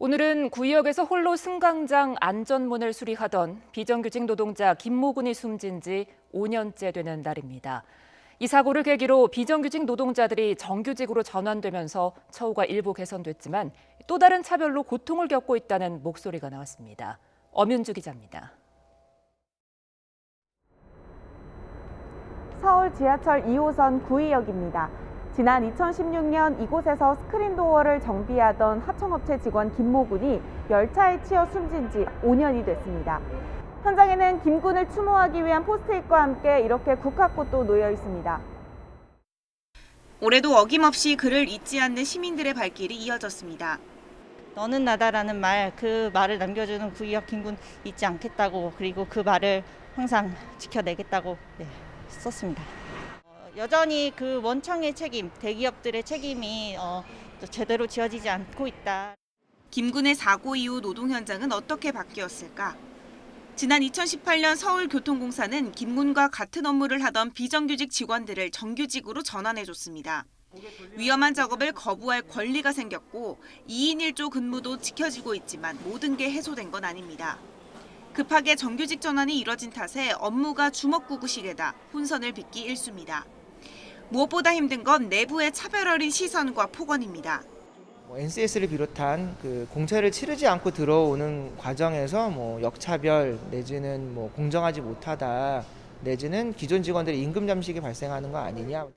오늘은 구의역에서 홀로 승강장 안전문을 수리하던 비정규직 노동자 김모군이 숨진 지 5년째 되는 날입니다. 이 사고를 계기로 비정규직 노동자들이 정규직으로 전환되면서 처우가 일부 개선됐지만 또 다른 차별로 고통을 겪고 있다는 목소리가 나왔습니다. 엄윤주 기자입니다. 서울 지하철 2호선 구의역입니다. 지난 2016년 이곳에서 스크린도어를 정비하던 하청업체 직원 김모군이 열차에 치여 숨진 지 5년이 됐습니다. 현장에는 김 군을 추모하기 위한 포스트잇과 함께 이렇게 국화꽃도 놓여 있습니다. 올해도 어김없이 그를 잊지 않는 시민들의 발길이 이어졌습니다. 너는 나다라는 말, 그 말을 남겨주는 구의역 김군 잊지 않겠다고, 그리고 그 말을 항상 지켜내겠다고 썼습니다. 여전히 그 원청의 책임, 대기업들의 책임이 제대로 지어지지 않고 있다. 김군의 사고 이후 노동 현장은 어떻게 바뀌었을까? 지난 2018년 서울교통공사는 김군과 같은 업무를 하던 비정규직 직원들을 정규직으로 전환해줬습니다. 위험한 작업을 거부할 권리가 생겼고 2인 1조 근무도 지켜지고 있지만 모든 게 해소된 건 아닙니다. 급하게 정규직 전환이 이뤄진 탓에 업무가 주먹구구식에다 혼선을 빚기 일쑤입니다. 무엇보다 힘든 건 내부의 차별 어린 시선과 폭언입니다. NCS를 비롯한 공채를 치르지 않고 들어오는 과정에서 역차별 내지는 공정하지 못하다 내지는 기존 직원들의 임금 잠식이 발생하는 거 아니냐.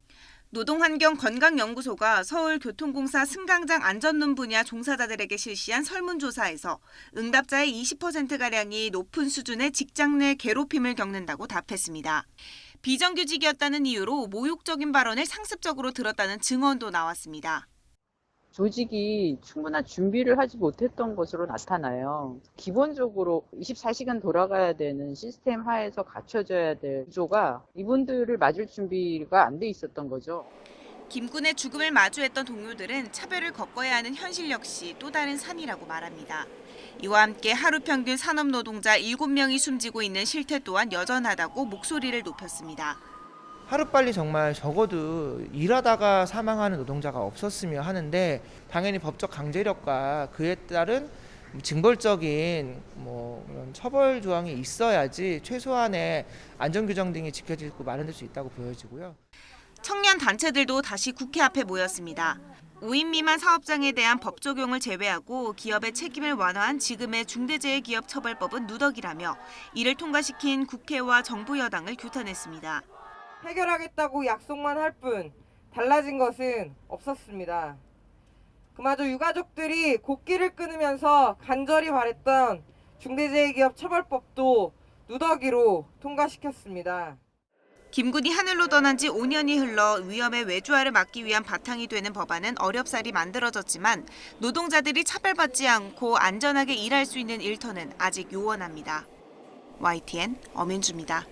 노동환경건강연구소가 서울교통공사 승강장 안전문 분야 종사자들에게 실시한 설문조사에서 응답자의 20%가량이 높은 수준의 직장 내 괴롭힘을 겪는다고 답했습니다. 비정규직이었다는 이유로 모욕적인 발언을 상습적으로 들었다는 증언도 나왔습니다. 조직이 충분한 준비를 하지 못했던 것으로 나타나요. 기본적으로 24시간 돌아가야 되는 시스템 하에서 갖춰져야 될 구조가 이분들을 맞을 준비가 안 돼 있었던 거죠. 김군의 죽음을 마주했던 동료들은 차별을 겪어야 하는 현실 역시 또 다른 산이라고 말합니다. 이와 함께 하루 평균 산업노동자 7명이 숨지고 있는 실태 또한 여전하다고 목소리를 높였습니다. 하루빨리 정말 적어도 일하다가 사망하는 노동자가 없었으면 하는데 당연히 법적 강제력과 그에 따른 징벌적인 그런 처벌 조항이 있어야지 최소한의 안전규정 등이 지켜지고 마련될 수 있다고 보여지고요. 청년 단체들도 다시 국회 앞에 모였습니다. 5인 미만 사업장에 대한 법 적용을 제외하고 기업의 책임을 완화한 지금의 중대재해기업처벌법은 누더기라며 이를 통과시킨 국회와 정부 여당을 규탄했습니다. 해결하겠다고 약속만 할 뿐 달라진 것은 없었습니다. 그마저 유가족들이 곡기를 끊으면서 간절히 바랬던 중대재해기업처벌법도 누더기로 통과시켰습니다. 김군이 하늘로 떠난 지 5년이 흘러 위험의 외주화를 막기 위한 바탕이 되는 법안은 어렵사리 만들어졌지만 노동자들이 차별받지 않고 안전하게 일할 수 있는 일터는 아직 요원합니다. YTN 엄윤주입니다.